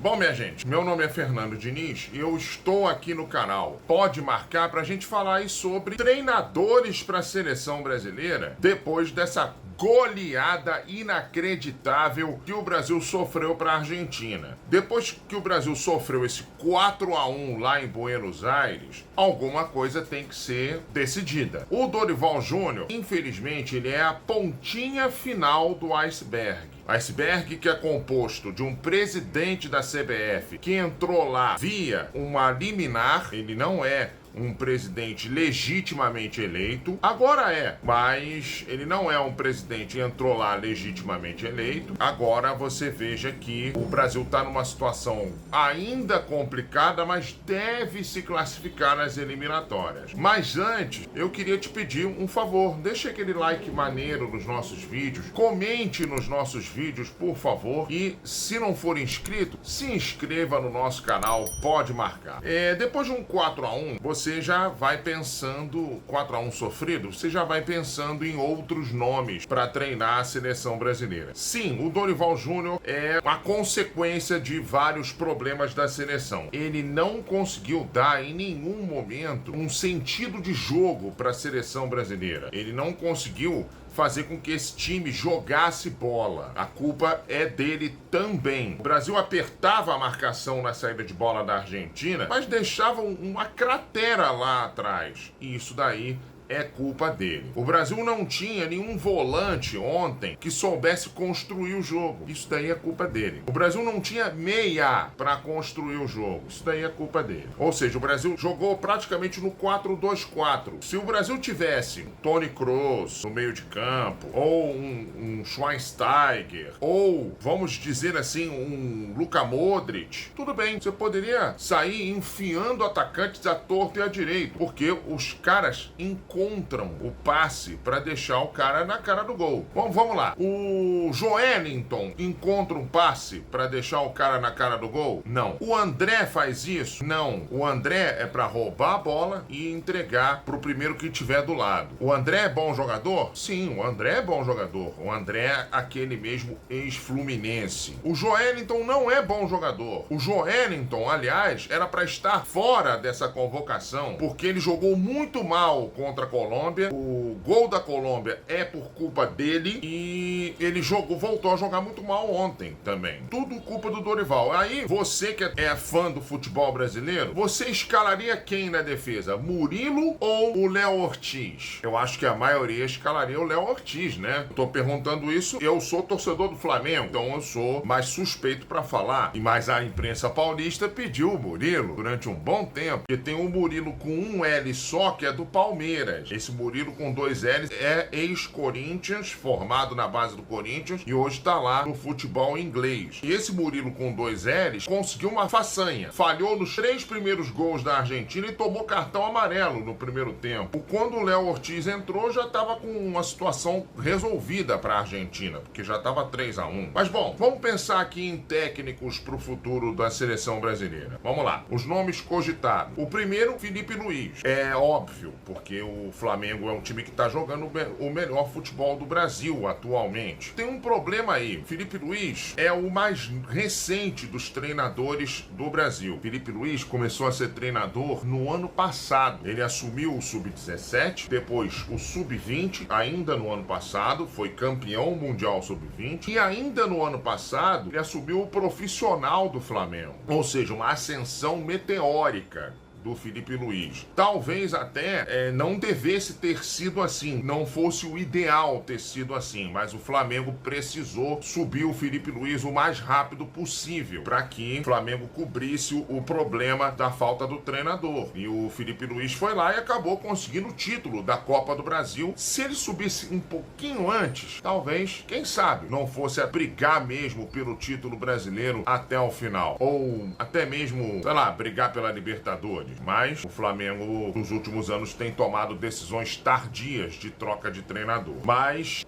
Bom, minha gente, meu nome é Fernando Diniz e eu estou aqui no canal Pode Marcar para a gente falar aí sobre treinadores para a seleção brasileira depois dessa goleada inacreditável que o Brasil sofreu para a Argentina. Depois que o Brasil sofreu esse 4-1 lá em Buenos Aires, alguma coisa tem que ser decidida. O Dorival Júnior, infelizmente, ele é a pontinha final do iceberg. Iceberg que é composto de um presidente da CBF que entrou lá via uma liminar, ele não é um presidente legitimamente eleito, agora é, mas ele não é um presidente que entrou lá legitimamente eleito. Agora você veja que o Brasil está numa situação ainda complicada, mas deve se classificar nas eliminatórias. Mas antes, eu queria te pedir um favor, deixa aquele like maneiro nos nossos vídeos, comente nos nossos vídeos, por favor, e se não for inscrito, se inscreva no nosso canal Pode Marcar. Depois de um 4-1, você já vai pensando, 4-1 sofrido, você já vai pensando em outros nomes para treinar a seleção brasileira. Sim, o Dorival Júnior é a consequência de vários problemas da seleção. Ele não conseguiu dar em nenhum momento um sentido de jogo para a seleção brasileira. Ele não conseguiu fazer com que esse time jogasse bola. A culpa é dele também. O Brasil apertava a marcação na saída de bola da Argentina, mas deixava uma cratera lá atrás. E isso daí é culpa dele. O Brasil não tinha nenhum volante ontem que soubesse construir o jogo. Isso daí é culpa dele. O Brasil não tinha meia para construir o jogo. Isso daí é culpa dele. Ou seja, o Brasil jogou praticamente no 4-2-4. Se o Brasil tivesse um Toni Kroos no meio de campo, ou um Schweinsteiger, ou, vamos dizer assim, um Luka Modric, tudo bem. Você poderia sair enfiando atacantes à torta e à direita, porque os caras encontram o passe para deixar o cara na cara do gol. Bom, vamos lá. O Joelinton encontra um passe para deixar o cara na cara do gol? Não. O André faz isso? Não. O André é para roubar a bola e entregar pro primeiro que tiver do lado. O André é bom jogador? Sim, o André é bom jogador. O André é aquele mesmo ex-Fluminense. O Joelinton não é bom jogador. O Joelinton, aliás, era para estar fora dessa convocação, porque ele jogou muito mal contra a Colômbia. O gol da Colômbia é por culpa dele e ele voltou a jogar muito mal ontem também. Tudo culpa do Dorival. Aí, você que é fã do futebol brasileiro, você escalaria quem na defesa? Murilo ou o Léo Ortiz? Eu acho que a maioria escalaria o Léo Ortiz, né? Eu tô perguntando isso, eu sou torcedor do Flamengo, então eu sou mais suspeito pra falar. Mas a imprensa paulista pediu o Murilo durante um bom tempo, porque tem um Murilo com um L só, que é do Palmeiras. Esse Murilo com 2 L's é ex-Corinthians, formado na base do Corinthians e hoje tá lá no futebol inglês. E esse Murilo com 2 L's conseguiu uma façanha. Falhou nos 3 primeiros gols da Argentina e tomou cartão amarelo no primeiro tempo. Quando o Léo Ortiz entrou, já tava com uma situação resolvida para a Argentina, porque já tava 3-1. Mas bom, vamos pensar aqui em técnicos pro futuro da seleção brasileira. Vamos lá. Os nomes cogitados. O primeiro, Felipe Luiz. É óbvio, porque o Flamengo é um time que está jogando o melhor futebol do Brasil atualmente. Tem um problema aí. Felipe Luiz é o mais recente dos treinadores do Brasil. Felipe Luiz começou a ser treinador no ano passado. Ele assumiu o Sub-17, depois o Sub-20, ainda no ano passado, foi campeão mundial Sub-20, e ainda no ano passado ele assumiu o profissional do Flamengo. Ou seja, uma ascensão meteórica do Felipe Luiz. Talvez até não devesse ter sido assim, não fosse o ideal ter sido assim, mas o Flamengo precisou subir o Felipe Luiz o mais rápido possível para que o Flamengo cobrisse o problema da falta do treinador. E o Felipe Luiz foi lá e acabou conseguindo o título da Copa do Brasil. Se ele subisse um pouquinho antes, talvez, quem sabe, não fosse a brigar mesmo pelo título brasileiro até o final. Ou até mesmo, sei lá, brigar pela Libertadores. mas o Flamengo nos últimos anos tem tomado decisões tardias de troca de treinador. Mas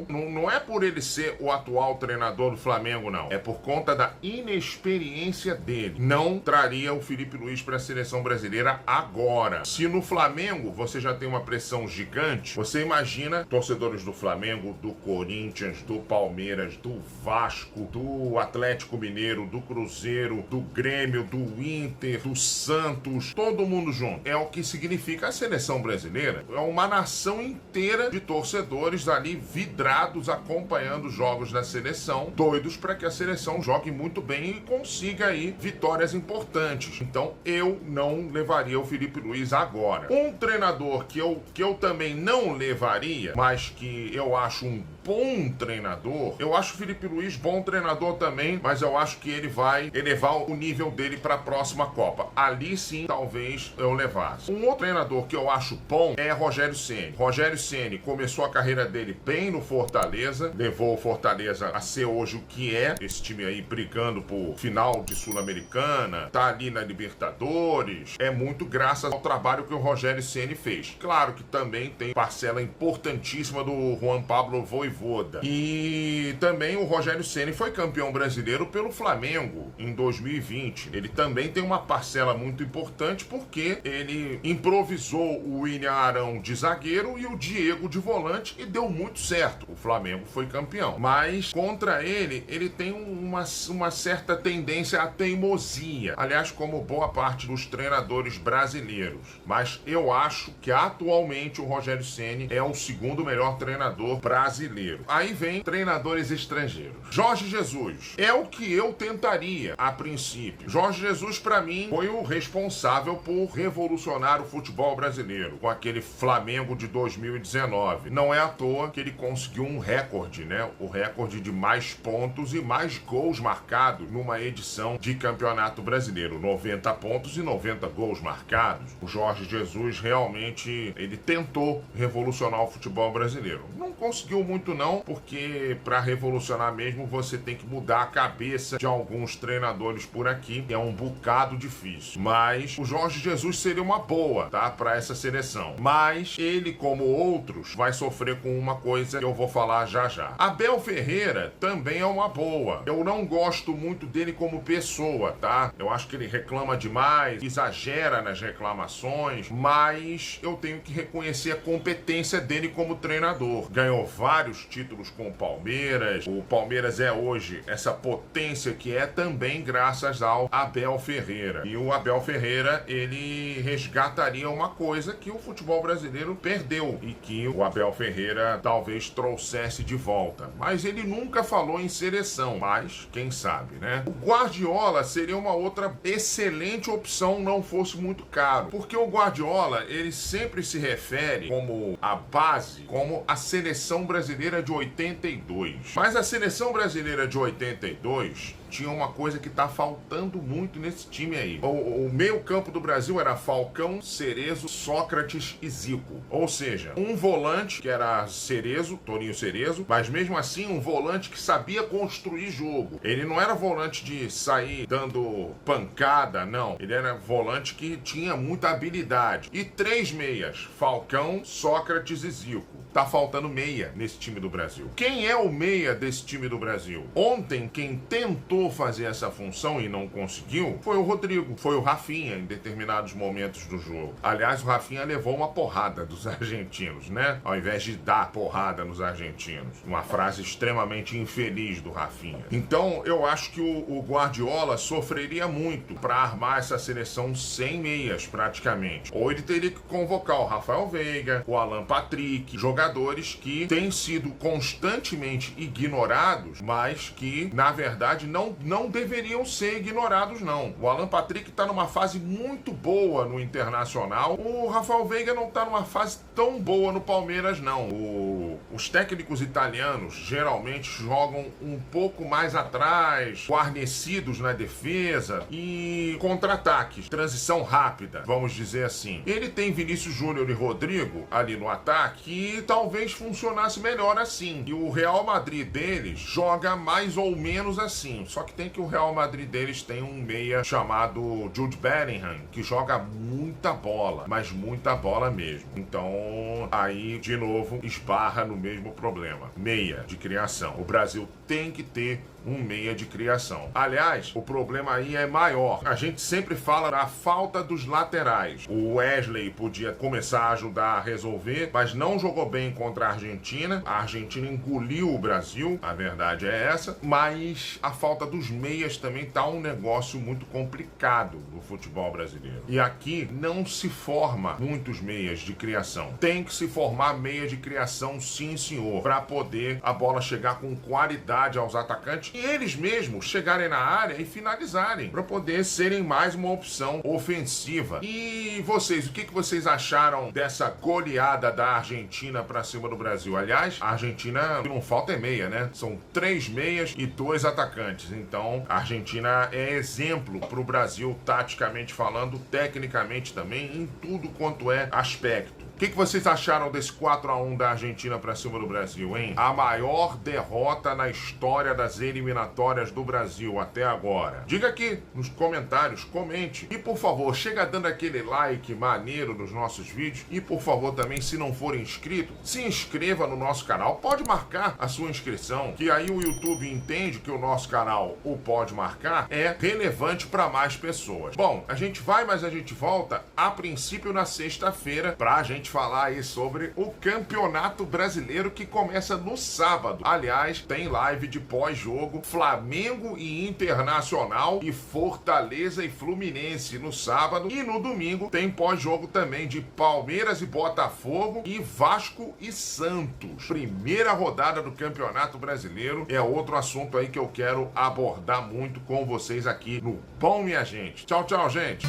não é por ele ser o atual treinador do Flamengo, não. É por conta da inexperiência dele. Não traria o Felipe Luiz para a seleção brasileira agora. Se no Flamengo você já tem uma pressão gigante, você imagina torcedores do Flamengo, do Corinthians, do Palmeiras, do Vasco, do Atlético Mineiro, do Cruzeiro, do Grêmio, do Inter, do Santos, todo mundo junto. É o que significa a seleção brasileira. É uma nação inteira de torcedores ali vidrados acompanhando os jogos da seleção, doidos para que a seleção jogue muito bem e consiga aí vitórias importantes. Então eu não levaria o Felipe Luiz agora. Um treinador que eu também não levaria, mas que eu acho um bom treinador, eu acho o Felipe Luiz bom treinador também, mas eu acho que ele vai elevar o nível dele para a próxima Copa. Ali sim, talvez eu levasse. Um outro treinador que eu acho bom é Rogério Ceni. Rogério Ceni começou a carreira dele bem no Fortaleza, levou o Fortaleza a ser hoje o que é, esse time aí brigando por final de Sul-Americana, tá ali na Libertadores, é muito graças ao trabalho que o Rogério Ceni fez. Claro que também tem parcela importantíssima do Juan Pablo Vojvoda. E também o Rogério Ceni foi campeão brasileiro pelo Flamengo em 2020. Ele também tem uma parcela muito importante porque ele improvisou o William Arão de zagueiro e o Diego de volante e deu muito certo. O Flamengo foi campeão. Mas contra ele tem uma certa tendência à teimosia. Aliás, como boa parte dos treinadores brasileiros. Mas eu acho que atualmente o Rogério Ceni é o segundo melhor treinador brasileiro. Aí vem treinadores estrangeiros. Jorge Jesus é o que eu tentaria a princípio. Jorge Jesus, para mim, foi o responsável por revolucionar o futebol brasileiro com aquele Flamengo de 2019. Não é à toa que ele conseguiu um recorde, né? O recorde de mais pontos e mais gols marcados numa edição de Campeonato Brasileiro. 90 pontos e 90 gols marcados. O Jorge Jesus realmente, ele tentou revolucionar o futebol brasileiro. Não conseguiu muito não, porque para revolucionar mesmo você tem que mudar a cabeça de alguns treinadores por aqui, é um bocado difícil. Mas o Jorge Jesus seria uma boa, tá, para essa seleção. Mas ele, como outros, vai sofrer com uma coisa que eu vou falar já já. Abel Ferreira também é uma boa. Eu não gosto muito dele como pessoa, tá? Eu acho que ele reclama demais, exagera nas reclamações, mas eu tenho que reconhecer a competência dele como treinador. Ganhou vários títulos com o Palmeiras. O Palmeiras é hoje essa potência que é também graças ao Abel Ferreira. E o Abel Ferreira, ele resgataria uma coisa que o futebol brasileiro perdeu e que o Abel Ferreira talvez trouxesse de volta. Mas ele nunca falou em seleção, mas quem sabe, né? O Guardiola seria uma outra excelente opção, não fosse muito caro. Porque o Guardiola, ele sempre se refere como a base, como a seleção brasileira de 82. Mas a seleção brasileira de 82 tinha uma coisa que tá faltando muito nesse time aí. O meio campo do Brasil era Falcão, Cerezo, Sócrates e Zico. Ou seja, um volante que era Cerezo, Toninho Cerezo, mas mesmo assim um volante que sabia construir jogo. Ele não era volante de sair dando pancada, não. Ele era volante que tinha muita habilidade. E 3 meias, Falcão, Sócrates e Zico. Tá faltando meia nesse time do Brasil. Quem é o meia desse time do Brasil? Ontem, quem tentou fazer essa função e não conseguiu foi o Rodrigo, foi o Rafinha em determinados momentos do jogo. Aliás, o Rafinha levou uma porrada dos argentinos, né? Ao invés de dar porrada nos argentinos. Uma frase extremamente infeliz do Rafinha. Então, eu acho que o Guardiola sofreria muito para armar essa seleção sem meias, praticamente. Ou ele teria que convocar o Rafael Veiga, o Alan Patrick, jogadores que têm sido constantemente ignorados, mas que, na verdade, não deveriam ser ignorados, não. O Alan Patrick está numa fase muito boa no Internacional. O Rafael Veiga não está numa fase tão boa no Palmeiras, não. O Os técnicos italianos geralmente jogam um pouco mais atrás, guarnecidos na defesa e contra-ataques, transição rápida, vamos dizer assim. Ele tem Vinícius Júnior e Rodrigo ali no ataque e talvez funcionasse melhor assim. E o Real Madrid deles joga mais ou menos assim. Só que tem que o Real Madrid deles tem um meia chamado Jude Bellingham, que joga muita bola, mas muita bola mesmo. Então, aí, de novo, esbarra no mesmo problema. Meia de criação. O Brasil tem que ter um meia de criação. Aliás, o problema aí é maior. A gente sempre fala da falta dos laterais. O Wesley podia começar a ajudar a resolver, mas não jogou bem contra a Argentina. A Argentina engoliu o Brasil, a verdade é essa. Mas a falta dos meias também tá um negócio muito complicado no futebol brasileiro. E aqui não se forma muitos meias de criação. Tem que se formar meia de criação, sim senhor, para poder a bola chegar com qualidade aos atacantes e eles mesmos chegarem na área e finalizarem, para poder serem mais uma opção ofensiva. E vocês, o que vocês acharam dessa goleada da Argentina para cima do Brasil? Aliás, a Argentina, não falta é meia, né? São 3 meias e 2 atacantes. Então, a Argentina é exemplo para o Brasil, taticamente falando, tecnicamente também, em tudo quanto é aspecto. O que vocês acharam desse 4-1 da Argentina para cima do Brasil, hein? A maior derrota na história das eliminatórias do Brasil até agora. Diga aqui nos comentários, comente. E, por favor, chega dando aquele like maneiro nos nossos vídeos. E, por favor, também, se não for inscrito, se inscreva no nosso canal. Pode marcar a sua inscrição, que aí o YouTube entende que o nosso canal, o Pode Marcar, é relevante para mais pessoas. Bom, a gente vai, mas a gente volta, a princípio, na sexta-feira, pra gente falar aí sobre o Campeonato Brasileiro que começa no sábado. Aliás, tem live de pós-jogo Flamengo e Internacional e Fortaleza e Fluminense no sábado. E no domingo tem pós-jogo também de Palmeiras e Botafogo e Vasco e Santos. Primeira rodada do Campeonato Brasileiro é outro assunto aí que eu quero abordar muito com vocês aqui no Bom Minha Gente. Tchau, tchau, gente!